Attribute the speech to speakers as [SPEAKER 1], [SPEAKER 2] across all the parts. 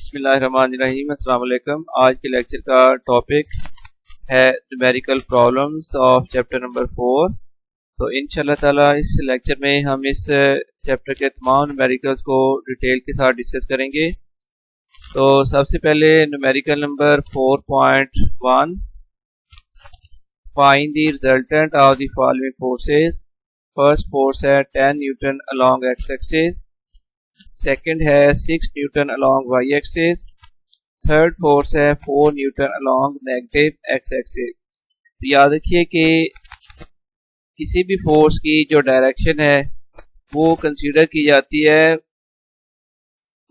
[SPEAKER 1] बिस्मिल्लाहिर्रहमानिर्रहीम। अस्सलाम वालेकुम। आज के लेक्चर का टॉपिक है numerical problems of chapter number 4। तो इंशाल्लाह ताला इस लेक्चर में हम इस चैप्टर के तमाम न्यूमेरिकल्स को डिटेल के साथ डिस्कस करेंगे। तो सबसे पहले numerical number 4.1, find the resultant of the following forces. First force है 10 newton along X axis, second है 6 newton along Y axis, third force है 4 newton along negative X axis. तो याद रखिए कि किसी भी फोर्स की जो डायरेक्शन है वो कंसीडर की जाती है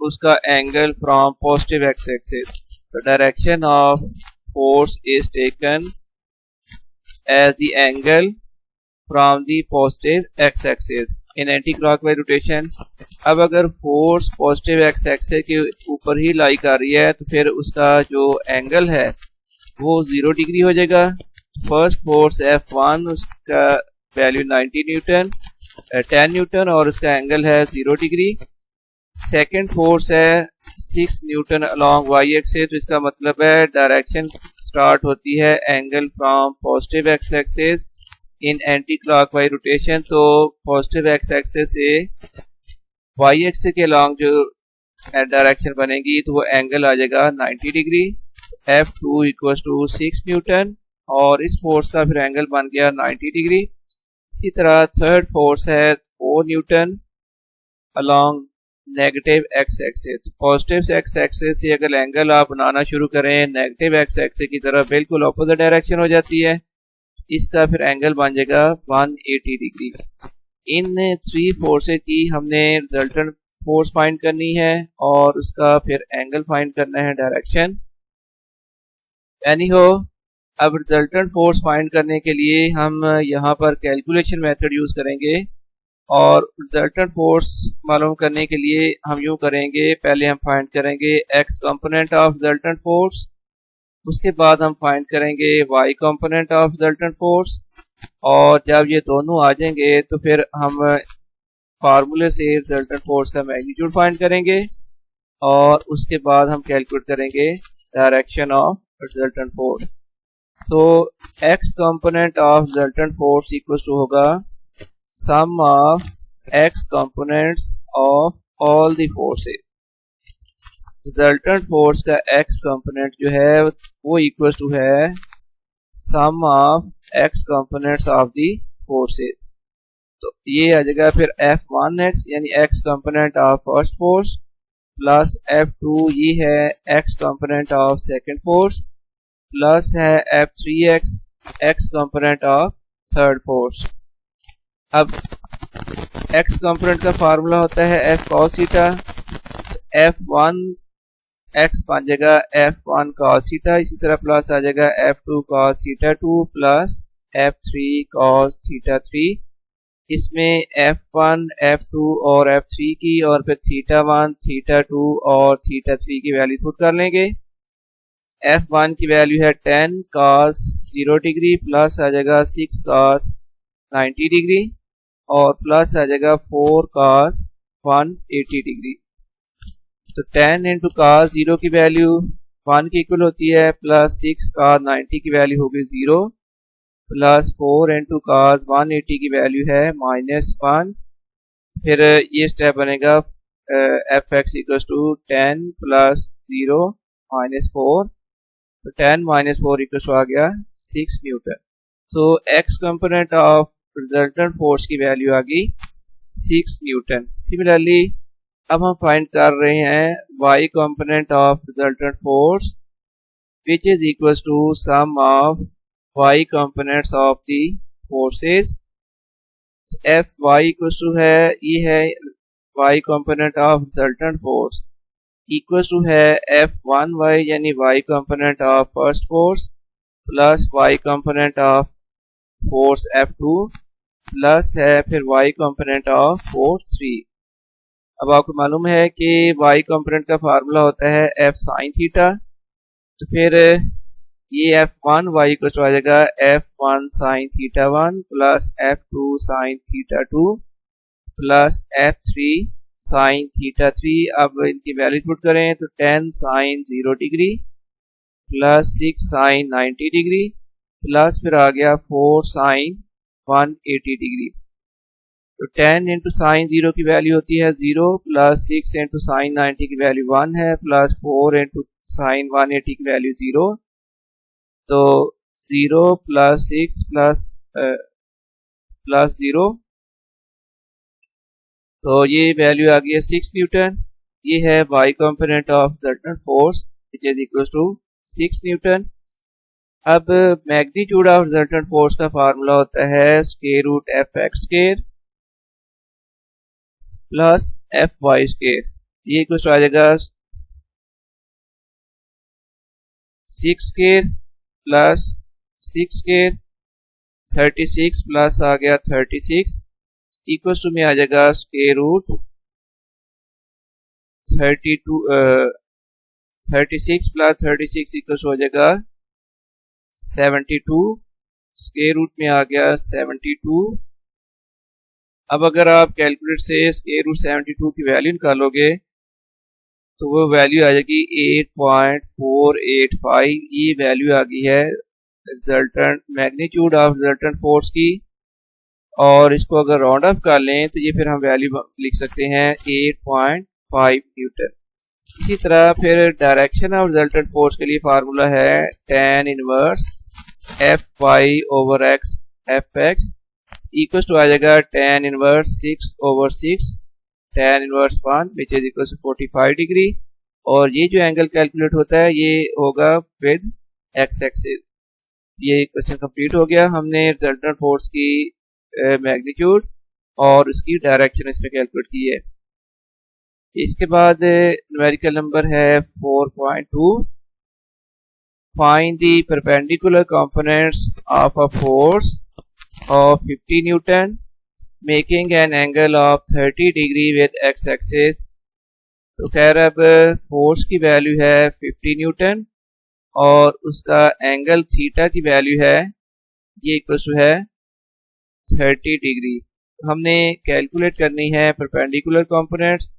[SPEAKER 1] उसका angle from positive X axis. The direction of force is taken as the angle from the positive X axis in anti clockwise rotation. अब अगर फोर्स पॉजिटिव एक्स एक्सिस के ऊपर ही लाई कर रही है तो फिर उसका जो एंगल है वो 0 डिग्री हो जाएगा। फर्स्ट फोर्स F1, उसका वैल्यू 90 न्यूटन 10 न्यूटन और उसका एंगल है 0 डिग्री। सेकेंड फोर्स है 6 न्यूटन अलॉन्ग वाई एक्सिस, तो इसका मतलब है डायरेक्शन स्टार्ट होती है angle from positive X axis in anti clockwise rotation. तो पॉजिटिव एक्स एक्सिस से वाई एक्सिस के अलॉन्ग जो डायरेक्शन बनेगी तो वो एंगल आ जाएगा 90 degree. F2 equals to 6 Newton और इस फोर्स का फिर एंगल बन गया 90 डिग्री। इसी तरह थर्ड फोर्स है 4 newton along negative X axis. Positive X axis से अगर एंगल आप बनाना शुरू करें नेगेटिव एक्स एक्सिस की तरफ बिल्कुल अपोजिट डायरेक्शन हो जाती है, इसका फिर एंगल बन जाएगा 180 डिग्री। इन 3 फोर्सेस की हमने रिजल्टेंट फोर्स फाइंड करनी है और उसका फिर एंगल फाइंड करना है, डायरेक्शन। एनीहो, अब रिजल्टेंट फोर्स फाइंड करने के लिए हम यहाँ पर कैलकुलेशन मेथड यूज करेंगे और रिजल्टेंट फोर्स मालूम करने के लिए हम यूं करेंगे, पहले हम फाइंड करेंगे x component of resultant force, उसके बाद हम फाइंड करेंगे y component of resultant force, और जब ये दोनों आ जाएंगे तो फिर हम फार्मूले से रिजल्टेंट फोर्स का मैग्नीट्यूड फाइंड करेंगे और उसके बाद हम कैलकुलेट करेंगे direction of resultant force. So x component of resultant force equals to होगा sum of x components of all the forces. Resultant force का x कंपोनेंट जो है वो इक्वल टू है sum of x components of the forces. तो ये आ जाएगा फिर F1x यानी x component of first force plus F2 ये है x component of second force plus है F3x x component of third force. अब x कंपोनेंट का फार्मूला होता है f cos theta, F1 x बन जाएगा F1 cos थीटा, इसी तरह प्लस आ जाएगा F2 cos theta 2 plus F3 cos theta 3। इसमें F1 F2 और F3 की और फिर थीटा 1 थीटा 2 और थीटा 3 की वैल्यू पुट कर लेंगे। F1 की वैल्यू है 10 cos 0 डिग्री प्लस आ जाएगा 6 cos 90 डिग्री और प्लस आ जाएगा 4 cos 180 डिग्री। तो 10 इंटू cos 0 की वैल्यू 1 की इक्वल होती है प्लस 6 cos 90 की वैल्यू होगी 0 प्लस 4 इंटू cos 180 की वैल्यू है -1। फिर ये स्टेप बनेगा F X equals to 10 plus 0 -4, तो 10 -4 इक्वल्स टू आ गया 6 Newton. So x component of resultant force की वैल्यू आ गई 6 न्यूटन। सिमिलरली अब हम फाइंड कर रहे हैं y component of resultant force which is equals to sum of y components of the forces. Fy equals to है ये है y component of resultant force equals to है F1y यानी y component of first force plus y component of force F2 plus है फिर y component of force 3। अब आपको मालूम है कि y कंपोनेंट का फार्मूला होता है f sin थीटा, तो फिर ये F1 y को आ जाएगा F1 sin theta 1 plus F2 sin theta 2 plus F3 sine theta 3। अब इनकी वैल्यू पुट करें तो 10 sine 0 degree plus 6 sine 90 degree plus फिर आ गया 4 साइन 180 डिग्री। तो 10 इंटू साइन 0 की वैल्यू होती है 0 प्लस 6 इंटू साइन 90 की वैल्यू 1 है प्लस 4 इंटू साइन 180 की वैल्यू 0। तो 0 प्लस 6 प्लस 0, तो ये वैल्यू आ गई है 6 न्यूटन। ये है y component of resultant force which is equal to 6 newton. अब मैग्नीट्यूड ऑफ रिजल्टेंट फोर्स का फार्मूला होता है square root F X square plus F Y square. ये कुछ आ जाएगा 6 स्क्वायर प्लस 6 स्क्वायर 36 प्लस आ गया 36 इक्वल टू में आ जाएगा स्क्वायर रूट 36 प्लस 36 इक्वल हो जाएगा 72। स्क्वायर रूट में आ गया 72। अब अगर आप कैलकुलेटर से स्क्वायर रूट 72 की वैल्यू निकालोगे तो वो वैल्यू आ जाएगी 8.485। ये वैल्यू आ गई है resultant magnitude of resultant force की। और इसको अगर राउंड अप कर लें तो ये फिर हम वैल्यू लिख सकते हैं 8.5 न्यूटन। इसी तरह फिर डायरेक्शन ऑफ रिजल्टेंट फोर्स के लिए फार्मूला है tan inverse F Y over X F X equal to आ जाएगा tan inverse 6 over 6 tan inverse 1 which is equal to 45 degree. और ये जो एंगल कैलकुलेट होता है ये होगा विद एक्स एक्सिस। ये क्वेश्चन कंप्लीट हो गया। हमने रिजल्टेंट फोर्स की मैग्नीट्यूड और उसकी डायरेक्शन इसमें कैलकुलेट की है। इसके बाद न्यूमेरिकल नंबर है 4.2। Find the perpendicular components of a force of 50 Newton making an angle of 30 degree with X axis. तो खैर अब फोर्स की वैल्यू है 50 न्यूटन और उसका एंगल थीटा की वैल्यू है ये इक्वल टू है 30 डिग्री। हमने कैलकुलेट करनी है परपेंडिकुलर कंपोनेंट्स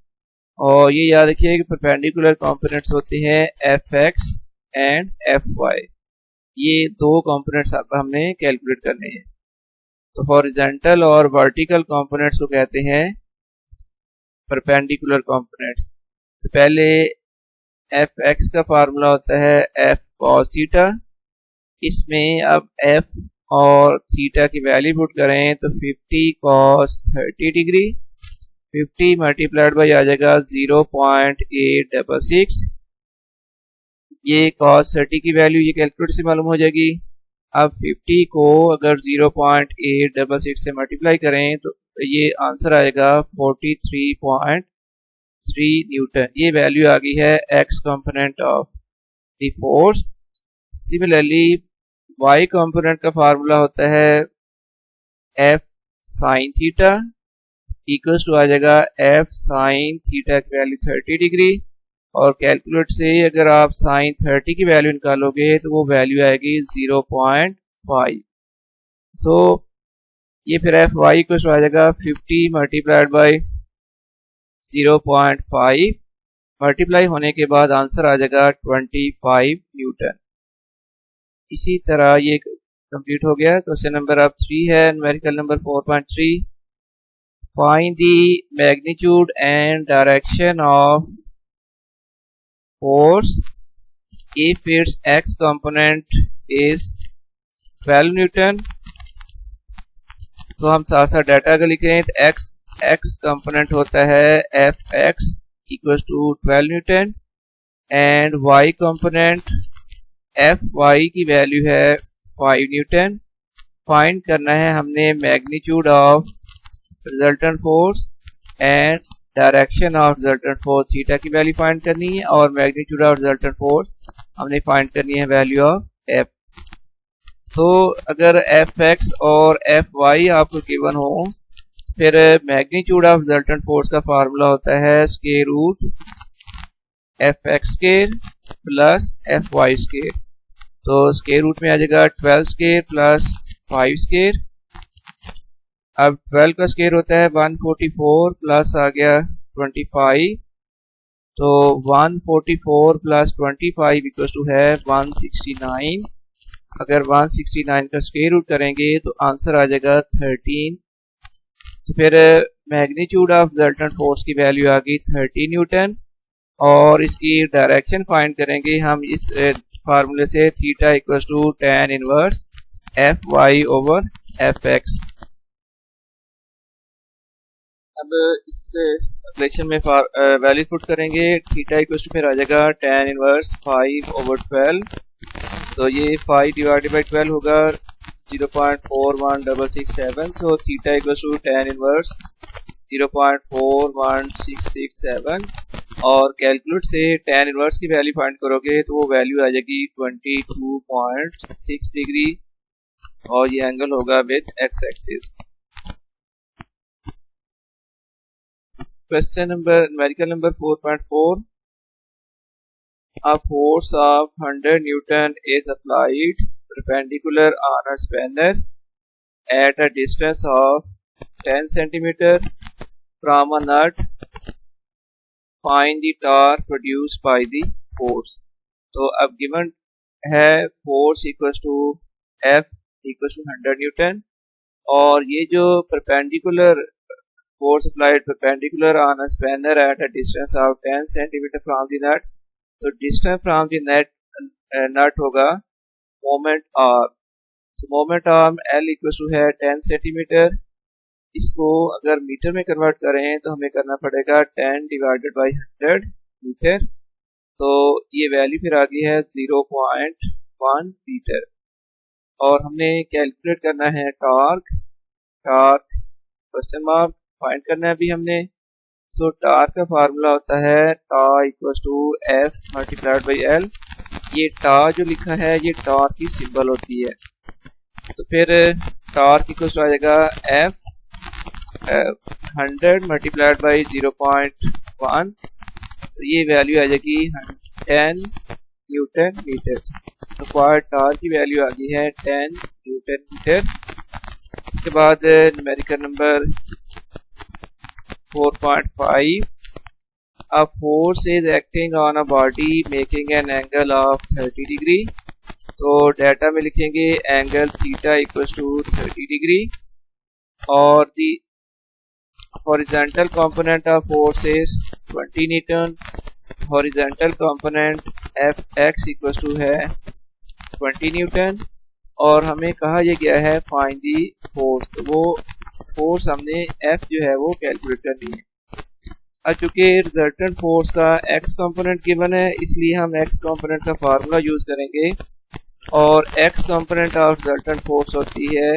[SPEAKER 1] और ये याद रखिए कि परपेंडिकुलर कंपोनेंट्स होते हैं F X and F Y. ये दो कंपोनेंट्स अब हमने कैलकुलेट करने हैं। तो हॉरिजॉन्टल और वर्टिकल कंपोनेंट्स को कहते हैं परपेंडिकुलर कंपोनेंट्स। तो पहले एफ एक्स का फार्मूला होता है एफ कॉस थीटा। इसमें अब एफ और थीटा की वैल्यू पुट करें तो 50 cos 30 डिग्री 50 मल्टीप्लाइड बाई आ जाएगा 0.866। ये cos 30 की वैल्यू ये कैलकुलेटर से मालूम हो जाएगी। अब 50 को अगर 0.866 से मल्टीप्लाई करें तो ये आंसर आएगा 43.3 न्यूटन। ये वैल्यू आ गई है X component of the force. Similarly y component का फार्मूला होता है f sine theta equals to आ जाएगा f साइन थीटा की वैल्यू 30 डिग्री और कैलकुलेट से अगर आप साइन 30 की वैल्यू निकालोगे तो वो वैल्यू आएगी 0.5। सो ये फिर एफ वाई इक्वल्स टू आ जाएगा 50 मल्टीप्लाइड बाई 0.5 मल्टीप्लाई होने के बाद आंसर आ जाएगा 25 न्यूटन। इसी तरह ये कंप्लीट हो गया। क्वेश्चन नंबर अब 3 है numerical number 4.3। Find the magnitude and direction of force if it's x component is 12 Newton. तो हम साथ साथ डाटा का लिख रहे हैं। तो एक्स कंपोनेंट होता है F X equal to 12 newton and Y component F Y की वैल्यू है 5 न्यूटन। फाइंड करना है हमने magnitude of resultant force and direction of resultant force. Theta की वैल्यू फाइंड करनी है और मैग्नीट्यूड ऑफ रिजल्टेंट फोर्स हमने फाइंड करनी है वैल्यू ऑफ एफ। तो अगर एफ एक्स और एफ वाई आपको गिवन हो फिर मैग्नीट्यूड ऑफ रिजल्टेंट फोर्स का फार्मूला होता है square root F X square plus F Y square. तो स्क्वायर रूट में आ जाएगा 12 स्क्वायर प्लस 5 स्क्वायर। अब 12 का स्क्वायर होता है 144 प्लस आ गया 25, तो 144 प्लस 25 इक्वल टू है 169। अगर 169 का स्क्वायर रूट करेंगे तो आंसर आ जाएगा 13। तो फिर मैग्नीट्यूड ऑफ रिजल्टेंट फोर्स की वैल्यू आ गई 30 न्यूटन, और इसकी डायरेक्शन फाइंड करेंगे हम इस फार्मूले से, theta equal to tan inverse F Y over F X. अब इस रिलेशन में वैल्यू पुट करेंगे, थीटा इक्वल टू फिर आ जाएगा tan इनवर्स 5/12, तो ये 5 डिवाइडेड बाई 12 होगा 0.41667, तो theta equal to tan inverse 0.41667, और कैलकुलेट से tan इनवर्स की वैल्यू फाइंड करोगे तो वो वैल्यू आ जाएगी 22.6 डिग्री, और ये एंगल होगा with X axis. Question number, numerical number 4.4. A force of 100 Newton is applied perpendicular on a spanner at a distance of 10 centimeter from a nut. Find the torque produced by the force. तो अब given है force equals to F equals to 100 Newton, और ये जो perpendicular force applied perpendicular on a spanner at a distance of 10 cm from the nut, तो distance from the nut होगा moment arm, so moment arm L equals to है 10 cm। इसको अगर metre में convert करें तो हमें करना पड़ेगा 10 डिवाइडेड बाई 100 मीटर, तो ये वैल्यू फिर आ गई है 0.1 मीटर। और हमने कैलकुलेट करना है टॉर्क क्वेश्चन मार्क फाइंड करना है अभी हमने। सो टॉर्क का फार्मूला होता है टा equal to F multiplied by L. ये टा जो लिखा है ये टॉर्क की सिंबल होती है, तो फिर टॉर्क इक्वल टू आ जाएगा एफ 100 मल्टीप्लाइड बाई 0.1, तो ये वैल्यू आ जाएगी 10 न्यूटन मीटर। तो टॉर्क की वैल्यू आ गई है 10 न्यूटन मीटर। इसके बाद numerical number 4.5, a force is acting on a body making an angle of 30 degree, तो डाटा में लिखेंगे angle theta equals to 30 degree, और the horizontal component of force is 20 newton, horizontal component F X equals to है 20 Newton, और हमें कहा यह गया है फाइंड दी फोर्स, तो वो फोर्स हमने एफ जो है वो कैलकुलेट करनी है। अब चूंकि रिजल्टेंट फोर्स का एक्स कंपोनेंट गिवन है, इसलिए हम एक्स कंपोनेंट का फार्मूला यूज करेंगे, और X component of resultant force होती है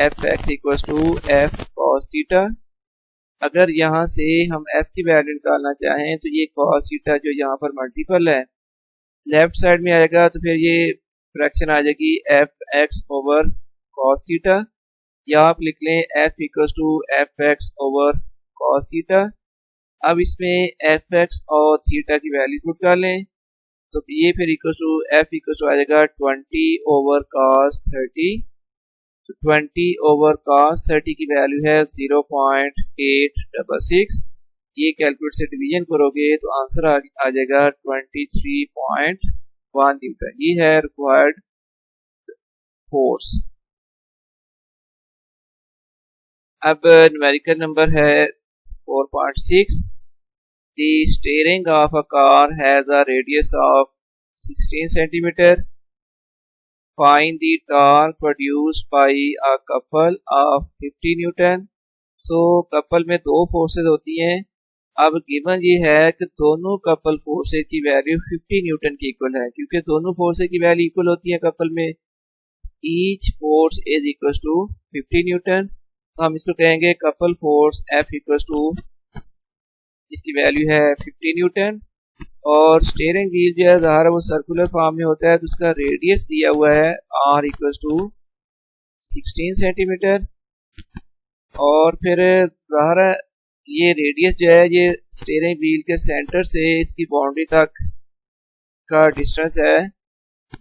[SPEAKER 1] F X equals to F cos theta. अगर यहाँ से हम एफ की वैल्यू निकालना चाहें तो ये कॉस थीटा जो यहाँ पर मल्टीपल है लेफ्ट साइड में आएगा, तो फिर ये फ्रैक्शन आ जाएगी F X over cos theta, या आप लिख लें F equals to F X over cos theta. अब इसमें एफ एक्स और थीटा की वैल्यू पुट कर लें, तो ये फिर equals to F equals to आ जाएगा 20 ओवर कॉस 30, तो 20 ओवर कॉस 30 की वैल्यू है 0.866। ये कैलकुलेट से डिवीजन करोगे तो आंसर आ जाएगा 23.1 न्यूटन। ये है रिक्वायर्ड फोर्स। अब न्यूमेरिकल नंबर है 4.6, the steering of a car has a radius of 16 centimeter. Find the torque produced by a couple of 50 Newton. So couple में दो फोर्सेस होती हैं। अब गिवन ये है कि दोनों कपल फोर्सेस की वैल्यू 50 न्यूटन की इक्वल है, क्योंकि दोनों फोर्सेस की वैल्यू इक्वल होती है कपल में। Each force is equal to 50 newton, तो हम इसको कहेंगे couple force F equal to, इसकी वैल्यू है 50 न्यूटन। और स्टीयरिंग व्हील जो है ज़ाहिर वो सर्कुलर फॉर्म में होता है, तो उसका रेडियस दिया हुआ है R इक्वल टू 16 सेंटीमीटर, और फिर ज़ाहिर ये रेडियस जो है ये स्टीयरिंग व्हील के सेंटर से इसकी बाउंड्री तक का डिस्टेंस है,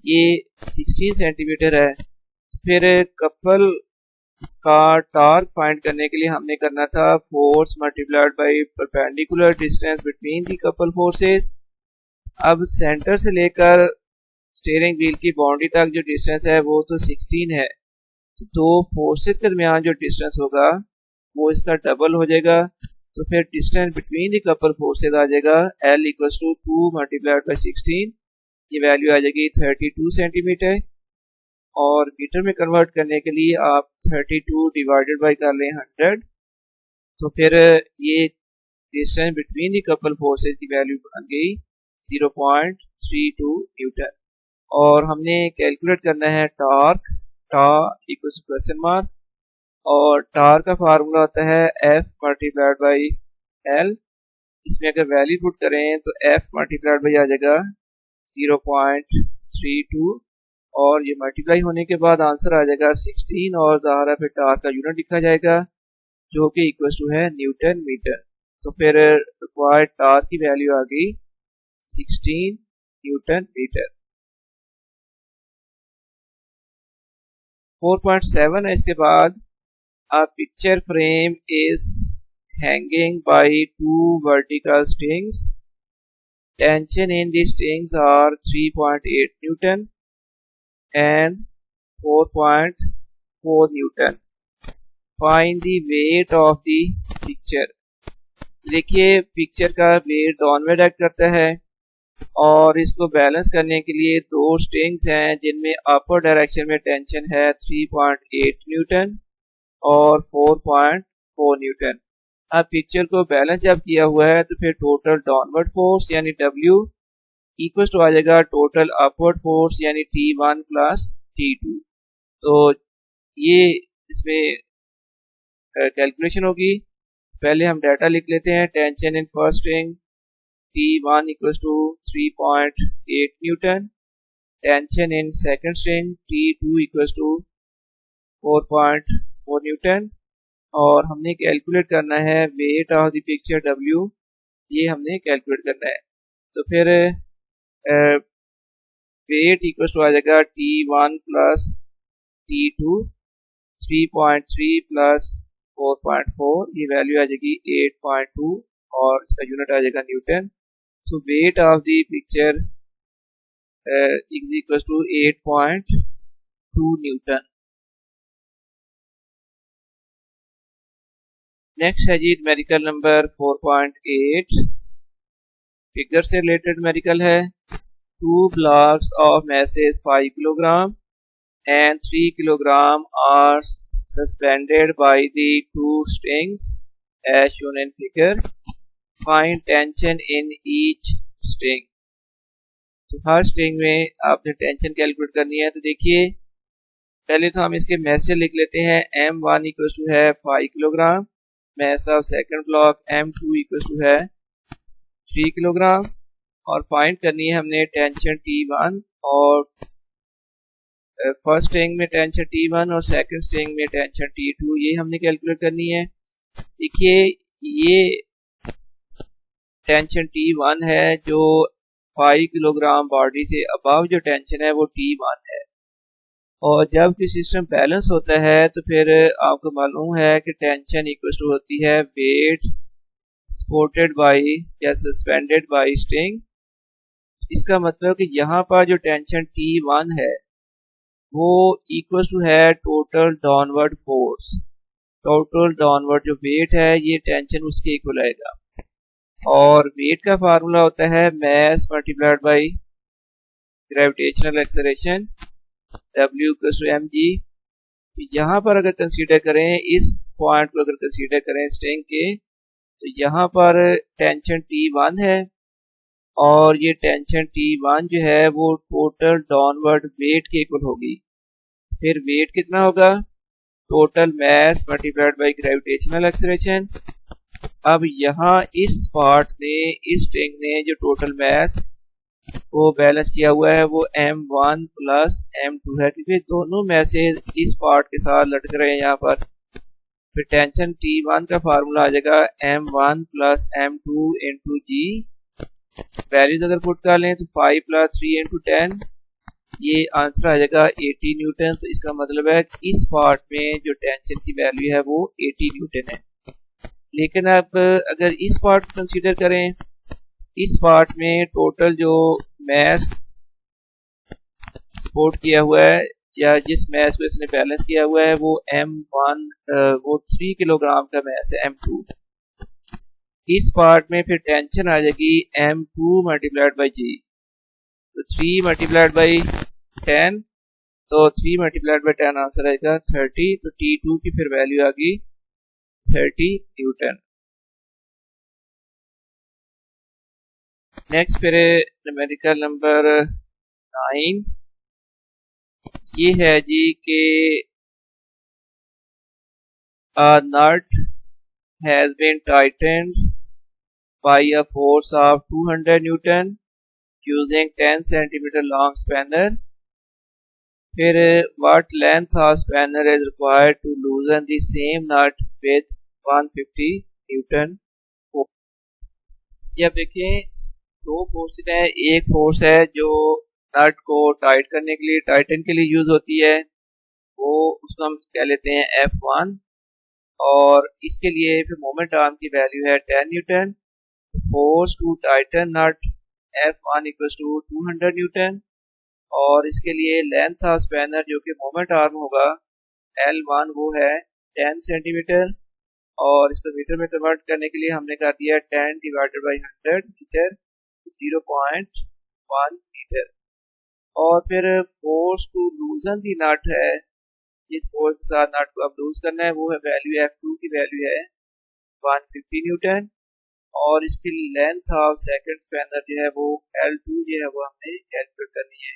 [SPEAKER 1] ये 16 सेंटीमीटर है। फिर कपल का टॉर्क फाइंड करने के लिए हमने करना था force multiplied by perpendicular distance between the couple forces. अब सेंटर से लेकर स्टीयरिंग व्हील की बाउंड्री तक जो डिस्टेंस है वो तो 16 है, तो दो फोर्सेस के दरमियान जो डिस्टेंस होगा वो इसका डबल हो जाएगा। तो फिर distance between the couple forces आ जाएगा L equals to 2 multiplied by 16, ये वैल्यू आ जाएगी 32 सेंटीमीटर। और मीटर में कन्वर्ट करने के लिए आप 32 डिवाइडेड बाई कर लें 100, तो फिर ये distance between the couple forces की वैल्यू बन गई 0.32 न्यूटन। और हमने कैलकुलेट करना है torque, torque equals question mark, और टॉर्क का फार्मूला होता है F मल्टीप्लाइड बाई L। इसमें अगर वैल्यू पुट करें तो F मल्टीप्लाइड बाई आ जाएगा 0.32, और ये मल्टीप्लाई होने के बाद आंसर आ जाएगा 16, और ज़ाहिर है फिर टॉर्क का यूनिट लिखा जाएगा जो कि इक्वल टू है न्यूटन मीटर। तो फिर रिक्वायर्ड टॉर्क की वैल्यू आ गई 16 न्यूटन मीटर। 4.7 है इसके बाद, a picture frame is hanging by two vertical strings. Tension in the strings are 3.8 Newton and 4.4 Newton. Find the weight of the picture. देखिए पिक्चर का वेट डाउनवर्ड एक्ट करता है, और इसको बैलेंस करने के लिए दो स्ट्रिंग्स हैं जिनमें अपर डायरेक्शन में टेंशन है 3.8 न्यूटन और 4.4 न्यूटन। अब पिक्चर को बैलेंस जब किया हुआ है तो फिर टोटल डाउनवर्ड फोर्स यानी W इक्वल टू आ जाएगा टोटल अपवर्ड फोर्स यानी T1 प्लस T2। तो ये इसमें कैलकुलेशन होगी। पहले हम डाटा लिख लेते हैं। Tension in first string T1 equal to 3.8 newton, tension in second string T2 equal to 4.4 newton, और हमने कैलकुलेट करना है weight of the picture W, ये हमने कैलकुलेट करना है। तो फिर वेट इक्वल टू आ जाएगा T1 प्लस T2, 3.3 प्लस 4.4, ये वैल्यू आ जाएगी 8.2, और इसका यूनिट आ जाएगा newton. So weight of the picture is equal to 8.2 newton. Next है जी मेडिकल नंबर 4.8, फिगर से रिलेटेड मेडिकल है। 2 blocks of masses 5 kilogram and 3 kilogram are suspended by the two strings as shown in figure. Find tension in each string. तो हर string में आपने tension calculate करनी है। तो देखिए पहले तो हम इसके मैसेज लिख लेते हैं। M1 इक्वल टू है 5 kilogram, mass of second block M2 equal to है 3 किलोग्राम, और फाइंड करनी है हमने टेंशन T1, और फर्स्ट स्ट्रिंग में टेंशन T1 और सेकंड स्ट्रिंग में टेंशन T2, ये हमने कैलकुलेट करनी है। देखिए ये टेंशन T1 है जो 5 किलोग्राम बॉडी से अबव जो टेंशन है वो T1 है, और जब भी सिस्टम बैलेंस होता है तो फिर आपको मालूम है कि टेंशन इक्वल टू होती है वेट सपोर्टेड बाई या सस्पेंडेड बाई स्ट्रिंग। इसका मतलब कि यहाँ पर जो टेंशन T1 है वो इक्वल टू है total downward force. Total downward जो वेट है ये टेंशन उसके इक्वल आएगा, और वेट का फार्मूला होता है mass multiplied by gravitational acceleration W equal to mg। यहाँ पर अगर कंसीडर करें, इस पॉइंट को अगर कंसीडर करें स्ट्रिंग के, तो यहाँ पर टेंशन T1 है, और ये टेंशन T1 जो है वो टोटल डाउनवर्ड वेट के इक्वल होगी। फिर वेट कितना होगा? Total mass multiplied by gravitational acceleration. अब यहाँ इस पार्ट ने, इस स्ट्रिंग ने जो टोटल मास वो बैलेंस किया हुआ है वो M1 प्लस M2 है, क्योंकि दोनों मैसेज इस पार्ट के साथ लटक रहे हैं यहाँ पर। फिर टेंशन T1 का फार्मूला आ जाएगा M1 plus M2 into G। Values अगर पुट कर लें तो 5 प्लस 3 इंटू 10, ये आंसर आ जाएगा 80 न्यूटन। तो इसका मतलब है कि इस पार्ट में जो टेंशन की वैल्यू है वो 80 न्यूटन है। लेकिन अब अगर इस पार्ट को कंसीडर करें, इस पार्ट में टोटल जो मैस सपोर्ट किया हुआ है या जिस मैस को इसने बैलेंस किया हुआ है वो M1 वो 3 किलोग्राम का मैस है M2। इस पार्ट में फिर टेंशन आ जाएगी M2 मल्टीप्लाइड बाई G। तो 3 मल्टीप्लाइड बाई 10, तो 3 मल्टीप्लाइड बाई 10 आंसर आएगा 30। तो T2 की फिर वैल्यू आ गई 30 न्यूटन। नेक्स्ट फिर न्यूमेरिकल नंबर 9। ये है जी कि nut has been tightened by a force of 200 newton using 10 centimetre long spanner. फिर what length of spanner is required to loosen the same nut with 150 newton. अब देखें दो फोर्सेस है। एक फोर्स है जो नट को टाइट करने के लिए, टाइटन के लिए यूज होती है, वो उसको हम कह लेते हैं F1। और इसके लिए फिर मोमेंट आर्म की वैल्यू है 10 newton. Force to tighten nut F1 equal to 200 newton. और इसके लिए लेंथ ऑफ स्पैनर जो कि मोमेंट आर्म होगा L1 वो है 10 सेंटीमीटर। और इसको मीटर में कन्वर्ट करने के लिए हमने कर दिया 10 डिवाइडेड बाई 100 मीटर, 0.1 मीटर। और फिर फोर्स टू लूजन दी नट है, जिस फोर्स के साथ नट को अब लूज करना है वो है वैल्यू F2 की वैल्यू है 150 न्यूटन। और इसकी लेंथ ऑफ सेकंड स्पैनर जो है वो L2 जो है वो हमने कैलकुलेट करनी है।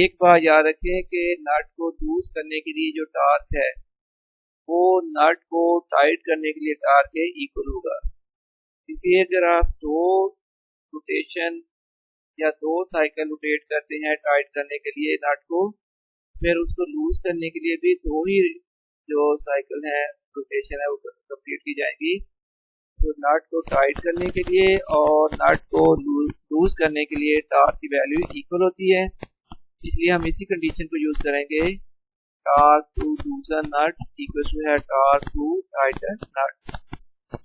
[SPEAKER 1] एक बात याद रखें कि नट को लूज करने के लिए जो टार्क है वो नट को टाइट करने के लिए टार्क के इक्वल होगा। क्योंकि अगर आप दो रोटेशन या दो साइकिल रोटेट करते हैं टाइट करने के लिए नट को, फिर उसको लूज करने के लिए भी दो ही जो साइकिल है रोटेशन है वो कंप्लीट की जाएगी। तो नट को टाइट करने के लिए और नट को लूज करने के लिए टार्क की वैल्यू इक्वल होती है। इसलिए हम इसी कंडीशन को यूज करेंगे, torque to loosen nut equal to है टार्क टू टाइटन नट।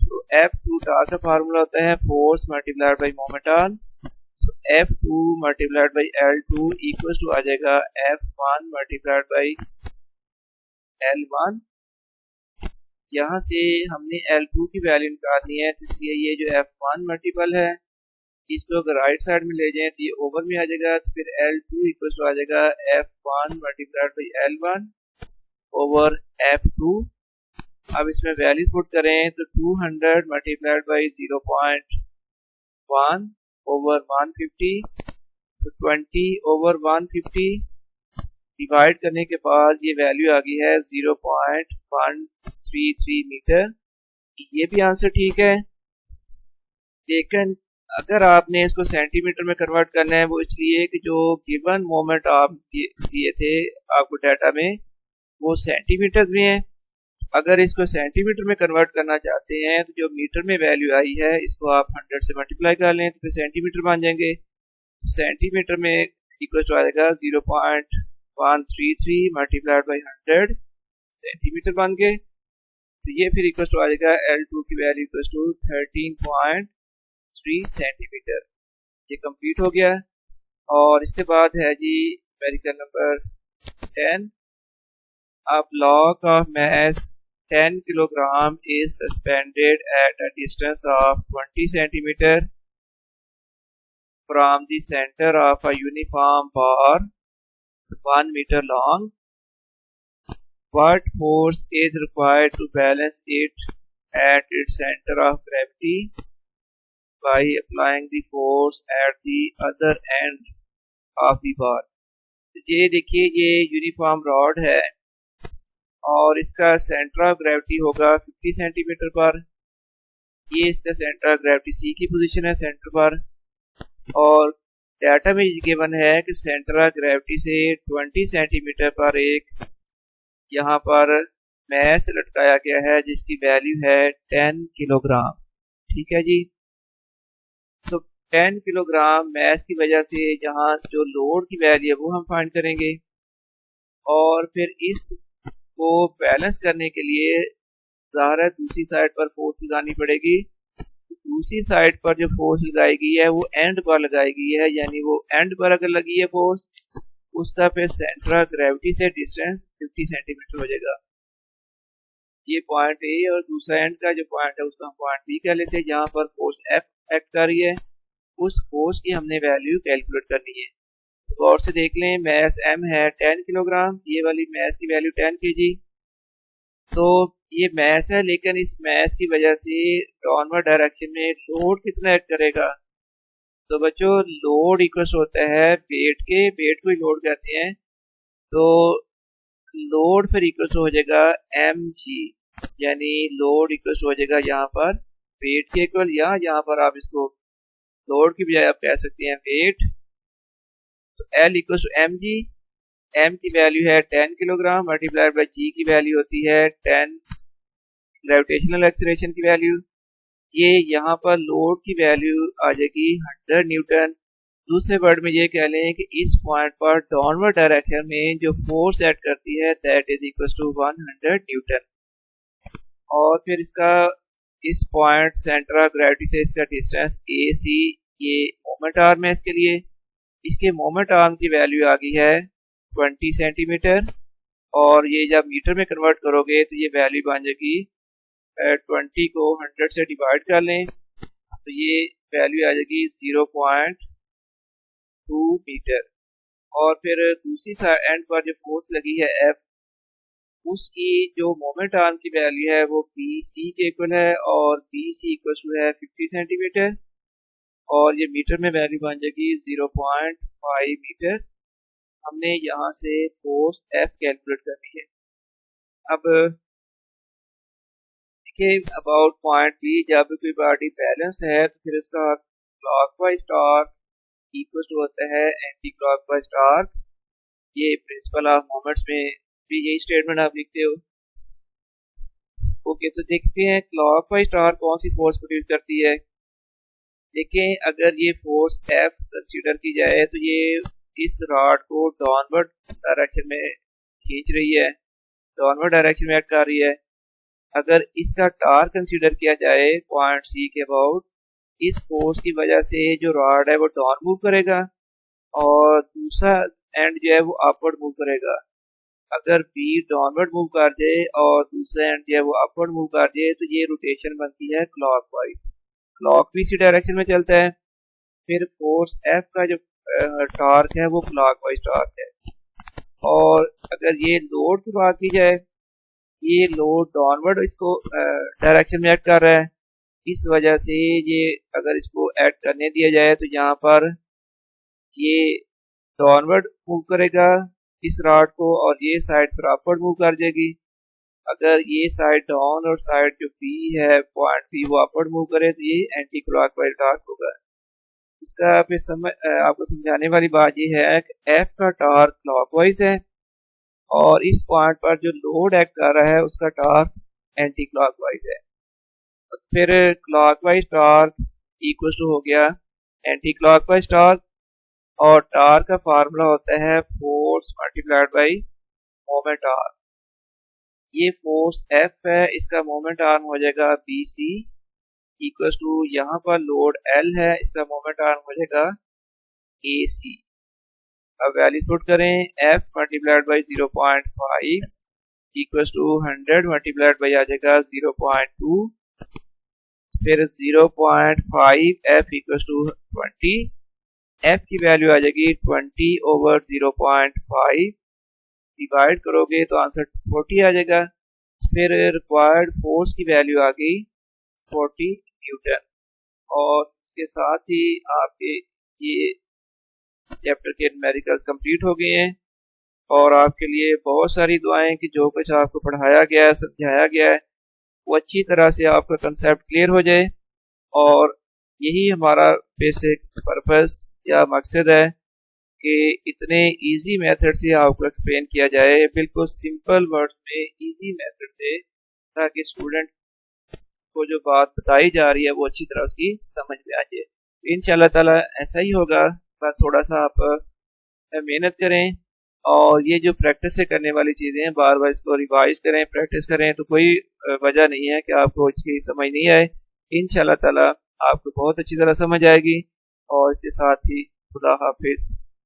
[SPEAKER 1] तो F2 टार्क का फार्मूला होता है force multiplied by moment arm. तो F2 multiplied by L2 equal to आ जाएगा F1 मल्टीप्लाइड बाई L1। यहाँ से हमने L2 की वैल्यू निकालनी है, तो इसलिए ये जो F1 मल्टीपल है इसको अगर राइट साइड में ले जाएं तो ये ओवर में आ जाएगा। तो फिर L2 इक्वल टू आ जाएगा F1 multiplied by L1 over F2। अब इसमें वैल्यूज पुट करें तो 200 मल्टीप्लाइड बाई 0.1 ओवर 150, तो 20 ओवर 150 डिवाइड करने के बाद ये वैल्यू आ गई है 0.133 मीटर। ये भी आंसर ठीक है। लेकिन अगर आपने इसको सेंटीमीटर में कन्वर्ट करना है वो इसलिए कि जो गिवन मोमेंट आप दिए थे आपको डाटा में वो सेंटीमीटर में है। अगर इसको सेंटीमीटर में कन्वर्ट करना चाहते हैं तो जो मीटर में वैल्यू आई है इसको आप 100 से मल्टीप्लाई कर लें तो फिर सेंटीमीटर बन जाएंगे। सेंटीमीटर में इक्वल टू आएगा 0.133 मल्टीप्लाइड बाई 100 सेंटीमीटर बन गए। तो ये फिर इक्वल टू आ जाएगा L2 की वैल्यू इक्वल टू 13.3 सेंटीमीटर। ये कंप्लीट हो गया। और इसके बाद है जी numerical number 10। A block of mass 10 kilogram is suspended at a distance of 20 centimeter from the center of a uniform bar 1 meter long. What force is required to balance it at its center of gravity by applying the force at the other end of the bar? ये देखिए ये uniform rod है और इसका centre of gravity होगा 50 centimetre पर। ये इसका सेंटर ऑफ ग्रेविटी सी की पोजीशन है सेंटर पर। और डाटा में गिवन है कि सेंटर ऑफ ग्रेविटी से 20 सेंटीमीटर पर एक यहाँ पर मैस लटकाया गया है जिसकी वैल्यू है 10 किलोग्राम। ठीक है जी। तो 10 किलोग्राम मैस की वजह से जहाँ जो लोड की वैल्यू है वो हम फाइंड करेंगे, और फिर इसको बैलेंस करने के लिए ज़ाहिर है दूसरी साइड पर फोर्स लगानी पड़ेगी। दूसरी साइड पर जो फोर्स लगाई गई है वो एंड पर लगाई गई है, यानी वो एंड पर अगर लगी है फोर्स, उसका फिर सेंटर ऑफ ग्रेविटी से डिस्टेंस 50 सेंटीमीटर हो जाएगा। ये पॉइंट ए, और दूसरा एंड का जो पॉइंट है उसका हम पॉइंट बी कह लेते हैं, जहाँ पर फोर्स एफ एक्ट कर रही है। उस फोर्स की हमने वैल्यू कैलकुलेट करनी है। तो और से देख लें, मैस एम है 10 किलोग्राम, ये वाली मैस की वैल्यू 10 केजी। तो ये मैस है, लेकिन इस मैस की वजह से डाउनवर्ड डायरेक्शन में लोड कितना एक्ट करेगा। तो बच्चों लोड इक्वल होता है वेट के, वेट को ही लोड कहते हैं। तो लोड फिर इक्वल हो जाएगा एम जी, यानी लोड इक्वल हो जाएगा यहाँ पर वेट के इक्वल, या यहाँ पर आप इसको लोड की बजाय आप कह सकते हैं वेट। तो L equal to M G, M की वैल्यू है 10 किलोग्राम मल्टीप्लाइड बाय जी की वैल्यू होती है 10 ग्रेविटेशनल एक्सीलरेशन की वैल्यू। ये यहाँ पर लोड की वैल्यू आ जाएगी 100 न्यूटन। दूसरे वर्ड में ये कह लें कि इस पॉइंट पर डाउनवर्ड डायरेक्शन में जो फोर्स एक्ट करती है that is equal to 100 newton. और फिर इसका इस पॉइंट सेंटर ऑफ ग्रेविटी से इसका डिस्टेंस ए सी, ये मोमेंट आर्म है इसके लिए। इसके मोमेंट आर्म की वैल्यू आ गई है 20 सेंटीमीटर, और ये जब मीटर में कन्वर्ट करोगे तो ये वैल्यू बन जाएगी 20 को 100 से डिवाइड कर लें तो ये वैल्यू आ जाएगी 0.2 मीटर। और फिर दूसरी एंड पर जो फोर्स लगी है एफ, उसकी जो मोमेंट आर्म की वैल्यू है वो बी सी के इक्वल है, और बी सी इक्वल टू है 50 सेंटीमीटर, और ये मीटर में वैल्यू बन जाएगी 0.5 मीटर। हमने यहाँ से फोर्स एफ कैलकुलेट करनी है। अब देखिए अबाउट पॉइंट बी, जब कोई बॉडी बैलेंस है तो फिर इसका क्लॉकवाइज टॉर्क इक्वल टू होता है एंटी क्लॉकवाइज टॉर्क। ये प्रिंसिपल ऑफ मोमेंट्स में भी यही स्टेटमेंट आप लिखते हो। ओके, तो देखते हैं क्लॉकवाइज टॉर्क कौन सी फोर्स प्रोड्यूस करती है। देखें अगर ये फोर्स एफ कंसीडर की जाए तो ये इस रॉड को डाउनवर्ड डायरेक्शन में खींच रही है, डाउनवर्ड डायरेक्शन में एक्ट कर रही है। अगर इसका टार्क कंसीडर किया जाए पॉइंट सी के अबाउट, इस फोर्स की वजह से जो रॉड है वो डाउन मूव करेगा और दूसरा एंड जो है वो अपवर्ड मूव करेगा। अगर बी डाउनवर्ड मूव कर दे और दूसरा एंड जो है वो अपवर्ड मूव कर दे तो ये रोटेशन बनती है क्लॉकवाइज। क्लॉक भी इसी डायरेक्शन में चलता है। फिर फोर्स एफ का जो टॉर्क है वो क्लॉकवाइज टॉर्क है। और अगर ये लोड की बात की जाए, ये लोड डाउनवर्ड इसको डायरेक्शन में एक्ट कर रहा है, इस वजह से ये अगर इसको एक्ट करने दिया जाए तो यहाँ पर ये डाउनवर्ड मूव करेगा इस रॉड को, और ये साइड पर अपवर्ड मूव कर देगी। अगर ये साइड डाउन और साइड जो बी है पॉइंट बी वो अपवर्ड मूव करे तो ये एंटी क्लॉकवाइज टॉर्क होगा। इसका फिर आपको समझाने वाली बात ये है कि एफ का टॉर्क क्लॉकवाइज है और इस पॉइंट पर जो लोड एक्ट कर रहा है उसका टॉर्क एंटी क्लॉकवाइज है। फिर क्लॉकवाइज टॉर्क इक्वल टू हो गया एंटी क्लॉकवाइज टॉर्क, और टॉर्क का फार्मूला होता है force multiplied by moment arm. ये फोर्स एफ है, इसका मोमेंट आर्म हो जाएगा बी सी इक्वल टू यहाँ पर लोड एल है, इसका मोमेंट आर्म हो जाएगा ए सी। अब वैल्यूज पुट करें, F multiplied by 0.5 equal to 100 multiplied by आ जाएगा 0.2, फिर 0.5 एफ इक्वल टू 20, एफ की वैल्यू आ जाएगी 20 ओवर 0.5, डिवाइड करोगे तो आंसर 40 आ जाएगा। फिर रिक्वायर्ड फोर्स की वैल्यू आ गई 40 न्यूटन। और इसके साथ ही आपके ये चैप्टर के न्यूमेरिकल्स कंप्लीट हो गए हैं, और आपके लिए बहुत सारी दुआएं कि जो कुछ आपको पढ़ाया गया है समझाया गया है वो अच्छी तरह से आपका कंसेप्ट क्लियर हो जाए। और यही हमारा बेसिक पर्पस या मकसद है कि इतने इजी मेथड से आपको एक्सप्लेन किया जाए, बिल्कुल सिंपल वर्ड्स में इजी मेथड से, ताकि स्टूडेंट को जो बात बताई जा रही है वो अच्छी तरह उसकी समझ में आ जाए। इंशाल्लाह ताला ऐसा ही होगा। बस थोड़ा सा आप मेहनत करें और ये जो प्रैक्टिस से करने वाली चीज़ें हैं बार बार इसको रिवाइज करें, प्रैक्टिस करें, तो कोई वजह नहीं है कि आपको इसकी समझ नहीं आए। इंशाल्लाह ताला आपको बहुत अच्छी तरह समझ आएगी। और इसके साथ ही खुदा हाफिज।